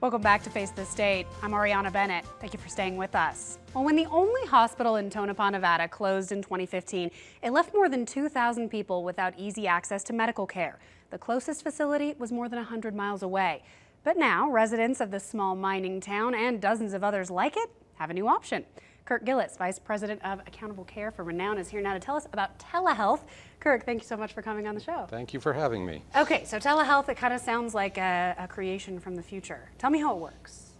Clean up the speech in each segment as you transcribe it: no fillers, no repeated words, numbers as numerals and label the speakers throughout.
Speaker 1: Welcome back to Face the State. I'm Ariana Bennett. Thank you for staying with us. Well, when the only hospital in Tonopah, Nevada closed in 2015, it left more than 2,000 people without easy access to medical care. The closest facility was more than 100 miles away. But now, residents of this small mining town and dozens of others like it have a new option. Kirk Gillis, Vice President of Accountable Care for Renown, is here now to tell us about telehealth. Kirk, thank you so much for coming on the show.
Speaker 2: Thank you for having me.
Speaker 1: Okay, so telehealth, it kind of sounds like a creation from the future. Tell me how it works.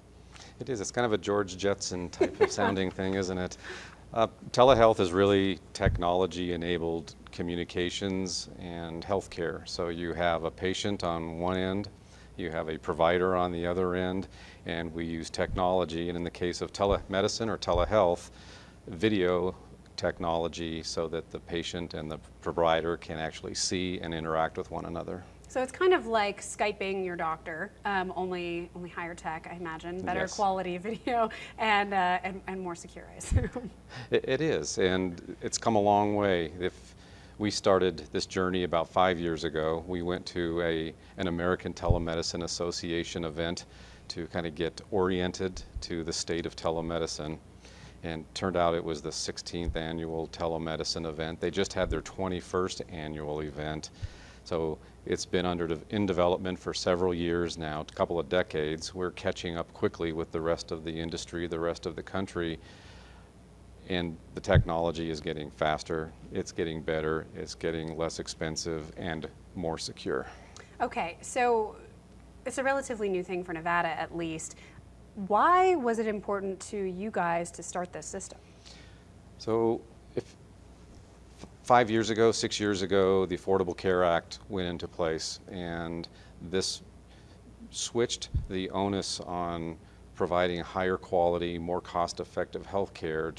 Speaker 2: It is. It's kind of a George Jetson type of sounding thing, isn't it? Telehealth is really technology-enabled communications and healthcare. So you have a patient on one end, you have a provider on the other end, and we use technology, and in the case of telemedicine or telehealth, video technology so that the patient and the provider can actually see and interact with one another.
Speaker 1: So it's kind of like Skyping your doctor, only higher tech, I imagine, better
Speaker 2: Yes.
Speaker 1: quality video, and more secure, I assume.
Speaker 2: It is, and it's come a long way. If we started this journey about 5 years ago, we went to an American Telemedicine Association event to kind of get oriented to the state of telemedicine. And turned out it was the 16th annual telemedicine event. They just had their 21st annual event. So it's been in development for several years now, a couple of decades. We're catching up quickly with the rest of the industry, the rest of the country. And the technology is getting faster, it's getting better, it's getting less expensive and more secure.
Speaker 1: Okay, so it's a relatively new thing for Nevada, at least. Why was it important to you guys to start this system?
Speaker 2: So if 5 years ago, 6 years ago, the Affordable Care Act went into place, and this switched the onus on providing higher quality, more cost-effective health care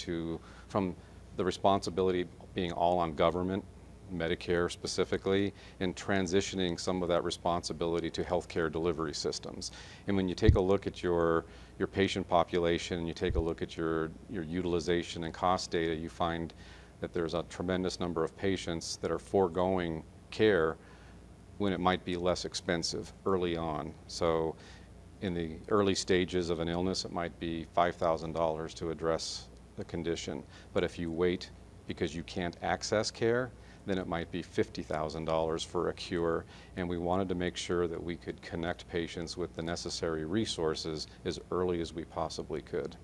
Speaker 2: from the responsibility being all on government, Medicare specifically, and transitioning some of that responsibility to healthcare delivery systems. And when you take a look at your patient population and you take a look at your utilization and cost data, you find that there's a tremendous number of patients that are foregoing care when it might be less expensive early on. So in the early stages of an illness, it might be $5,000 to address the condition. But if you wait because you can't access care, then it might be $50,000 for a cure, and we wanted to make sure that we could connect patients with the necessary resources as early as we possibly could.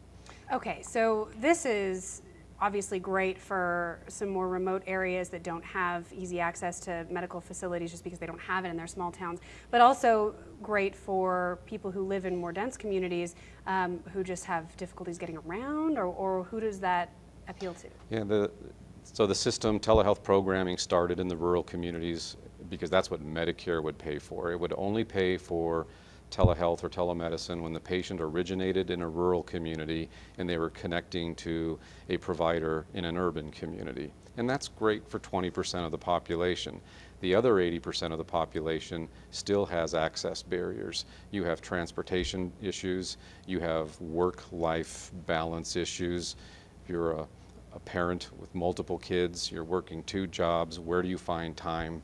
Speaker 1: Okay, so this is obviously great for some more remote areas that don't have easy access to medical facilities just because they don't have it in their small towns, but also great for people who live in more dense communities who just have difficulties getting around, or who does that appeal to?
Speaker 2: Yeah, so the system, telehealth programming, started in the rural communities because that's what Medicare would pay for. It would only pay for telehealth or telemedicine when the patient originated in a rural community and they were connecting to a provider in an urban community. And that's great for 20% of the population. The other 80% of the population still has access barriers. You have transportation issues, you have work-life balance issues. If you're a parent with multiple kids, you're working 2 jobs, where do you find time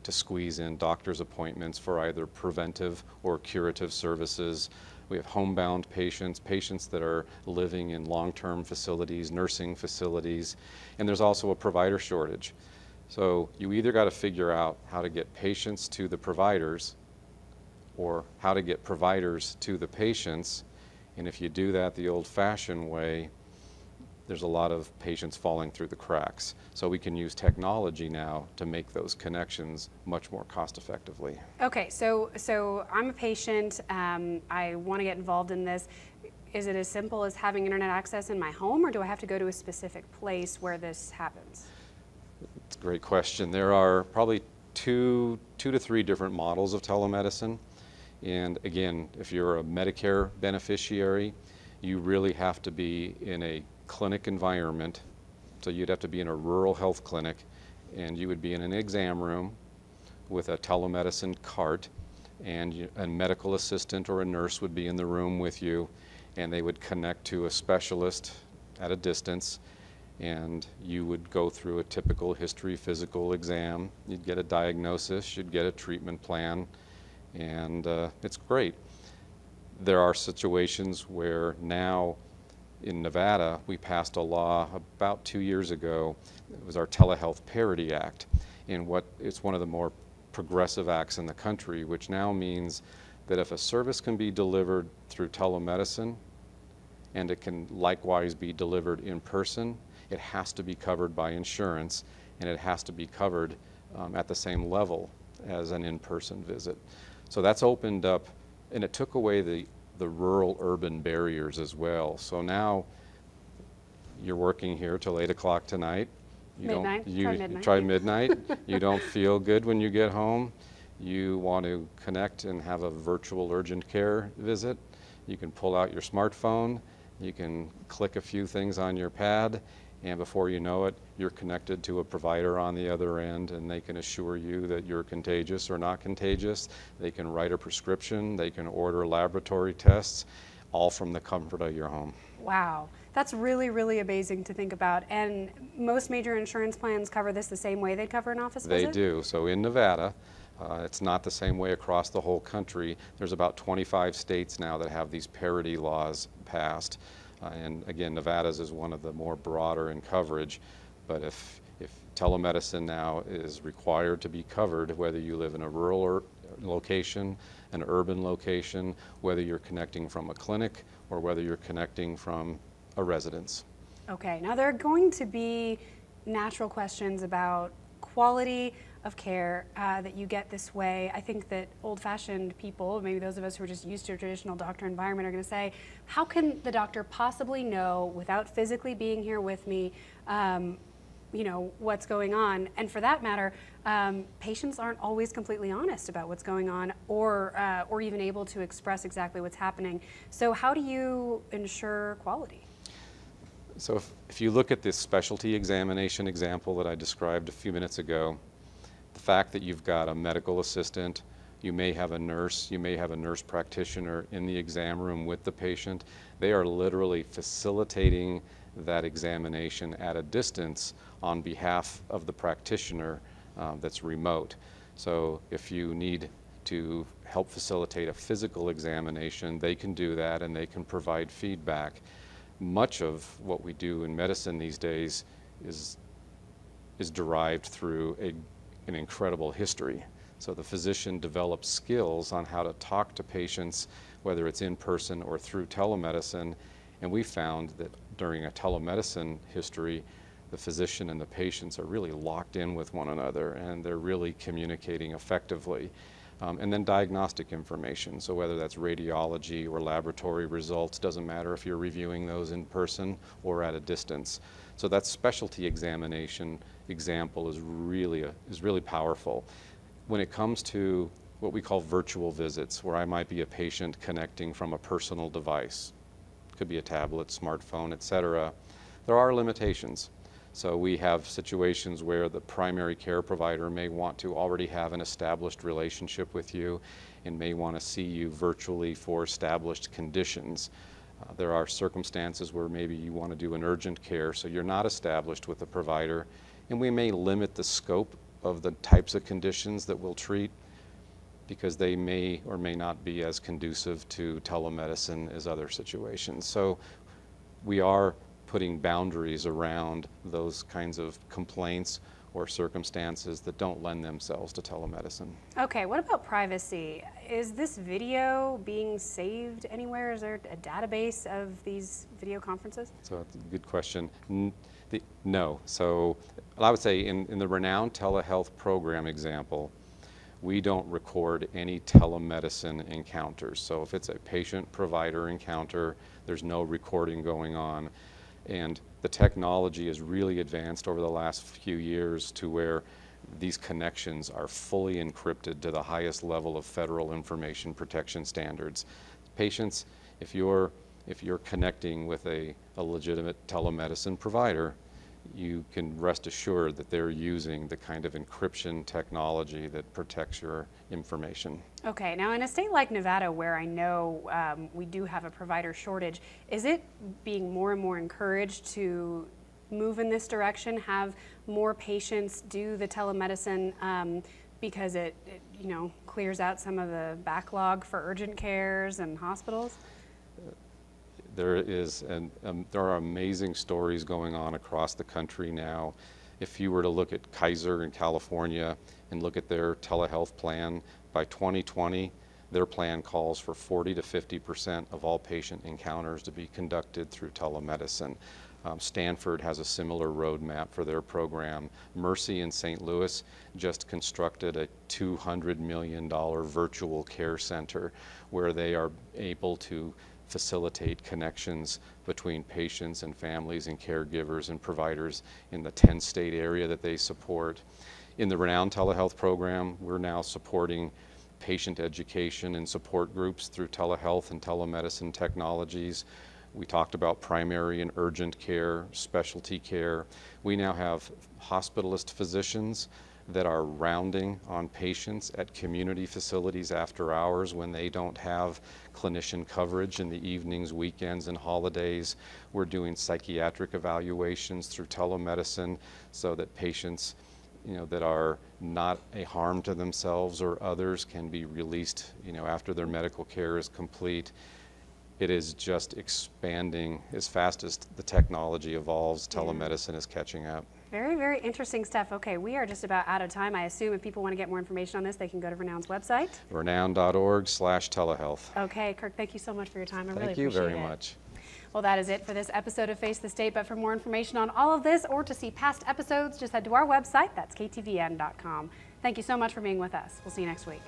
Speaker 2: to squeeze in doctor's appointments for either preventive or curative services? We have homebound patients that are living in long-term facilities, nursing facilities, and there's also a provider shortage. So you either got to figure out how to get patients to the providers or how to get providers to the patients, and if you do that the old-fashioned way, there's a lot of patients falling through the cracks. So we can use technology now to make those connections much more cost effectively.
Speaker 1: Okay, so I'm a patient, I want to get involved in this. Is it as simple as having internet access in my home, or do I have to go to a specific place where this happens?
Speaker 2: It's a great question. There are probably two to three different models of telemedicine. And again, if you're a Medicare beneficiary, you really have to be in a clinic environment. So you'd have to be in a rural health clinic, and you would be in an exam room with a telemedicine cart, and a medical assistant or a nurse would be in the room with you, and they would connect to a specialist at a distance, and you would go through a typical history physical exam. You'd get a diagnosis, you'd get a treatment plan, and it's great. there are situations where now in Nevada, we passed a law about 2 years ago. It was our TeleHealth Parity Act, and it's one of the more progressive acts in the country, which now means that if a service can be delivered through telemedicine and it can likewise be delivered in person, it has to be covered by insurance, and it has to be covered at the same level as an in-person visit. So that's opened up, and it took away the rural-urban barriers as well. So now you're working here till 8 o'clock tonight.
Speaker 1: Midnight. Try midnight.
Speaker 2: Try midnight. You don't feel good when you get home. You want to connect and have a virtual urgent care visit. You can pull out your smartphone. You can click a few things on your pad, and before you know it, you're connected to a provider on the other end, and they can assure you that you're contagious or not contagious. They can write a prescription. They can order laboratory tests, all from the comfort of your home.
Speaker 1: Wow, that's really, really amazing to think about. And most major insurance plans cover this the same way they'd cover an office visit?
Speaker 2: They do. So in Nevada, it's not the same way across the whole country. There's about 25 states now that have these parity laws passed. And again, Nevada's is one of the more broader in coverage. But if telemedicine now is required to be covered, whether you live in a rural location, an urban location, whether you're connecting from a clinic or whether you're connecting from a residence.
Speaker 1: Okay, now there are going to be natural questions about quality of care that you get this way. I think that old-fashioned people, maybe those of us who are just used to a traditional doctor environment, are going to say, how can the doctor possibly know without physically being here with me what's going on? And for that matter, patients aren't always completely honest about what's going on or even able to express exactly what's happening. So how do you ensure quality?
Speaker 2: So if you look at this specialty examination example that I described a few minutes ago, the fact that you've got a medical assistant, you may have a nurse, you may have a nurse practitioner in the exam room with the patient, they are literally facilitating that examination at a distance on behalf of the practitioner that's remote. So if you need to help facilitate a physical examination, they can do that and they can provide feedback. Much of what we do in medicine these days is derived through an incredible history. So the physician develops skills on how to talk to patients, whether it's in person or through telemedicine. And we found that during a telemedicine history, the physician and the patients are really locked in with one another and they're really communicating effectively. And then diagnostic information, so whether that's radiology or laboratory results, doesn't matter if you're reviewing those in person or at a distance. So that specialty examination example is really powerful. When it comes to what we call virtual visits, where I might be a patient connecting from a personal device, could be a tablet, smartphone, etc., there are limitations. So we have situations where the primary care provider may want to already have an established relationship with you and may want to see you virtually for established conditions. There are circumstances where maybe you want to do an urgent care, so you're not established with the provider, and we may limit the scope of the types of conditions that we'll treat because they may or may not be as conducive to telemedicine as other situations. So we are putting boundaries around those kinds of complaints or circumstances that don't lend themselves to telemedicine.
Speaker 1: Okay, what about privacy? Is this video being saved anywhere? Is there a database of these video conferences?
Speaker 2: So that's a good question. No. So I would say in the renowned telehealth program example, we don't record any telemedicine encounters. So if it's a patient-provider encounter, there's no recording going on. And the technology has really advanced over the last few years to where these connections are fully encrypted to the highest level of federal information protection standards. Patients, if you're connecting with a legitimate telemedicine provider, you can rest assured that they're using the kind of encryption technology that protects your information.
Speaker 1: Okay, now in a state like Nevada, where I know we do have a provider shortage, is it being more and more encouraged to move in this direction, have more patients do the telemedicine because it clears out some of the backlog for urgent cares and hospitals?
Speaker 2: There are amazing stories going on across the country now. If you were to look at Kaiser in California and look at their telehealth plan, by 2020, their plan calls for 40 to 50% of all patient encounters to be conducted through telemedicine. Stanford has a similar roadmap for their program. Mercy in St. Louis just constructed a $200 million virtual care center where they are able to facilitate connections between patients and families and caregivers and providers in the 10-state area that they support. In the Renowned Telehealth program, we're now supporting patient education and support groups through telehealth and telemedicine technologies. We talked about primary and urgent care, specialty care. We now have hospitalist physicians that are rounding on patients at community facilities after hours when they don't have clinician coverage in the evenings, weekends, and holidays. We're doing psychiatric evaluations through telemedicine so that patients that are not a harm to themselves or others can be released after their medical care is complete. It is just expanding as fast as the technology evolves. Telemedicine is catching up.
Speaker 1: Very, very interesting stuff. Okay, we are just about out of time. I assume if people want to get more information on this, they can go to Renowned's website.
Speaker 2: Renowned.org/telehealth.
Speaker 1: Okay, Kirk, thank you so much for your time. I really
Speaker 2: Thank you
Speaker 1: appreciate
Speaker 2: very
Speaker 1: it.
Speaker 2: much.
Speaker 1: Well, that is it for this episode of Face the State. But for more information on all of this or to see past episodes, just head to our website. That's KTVN.com. Thank you so much for being with us. We'll see you next week.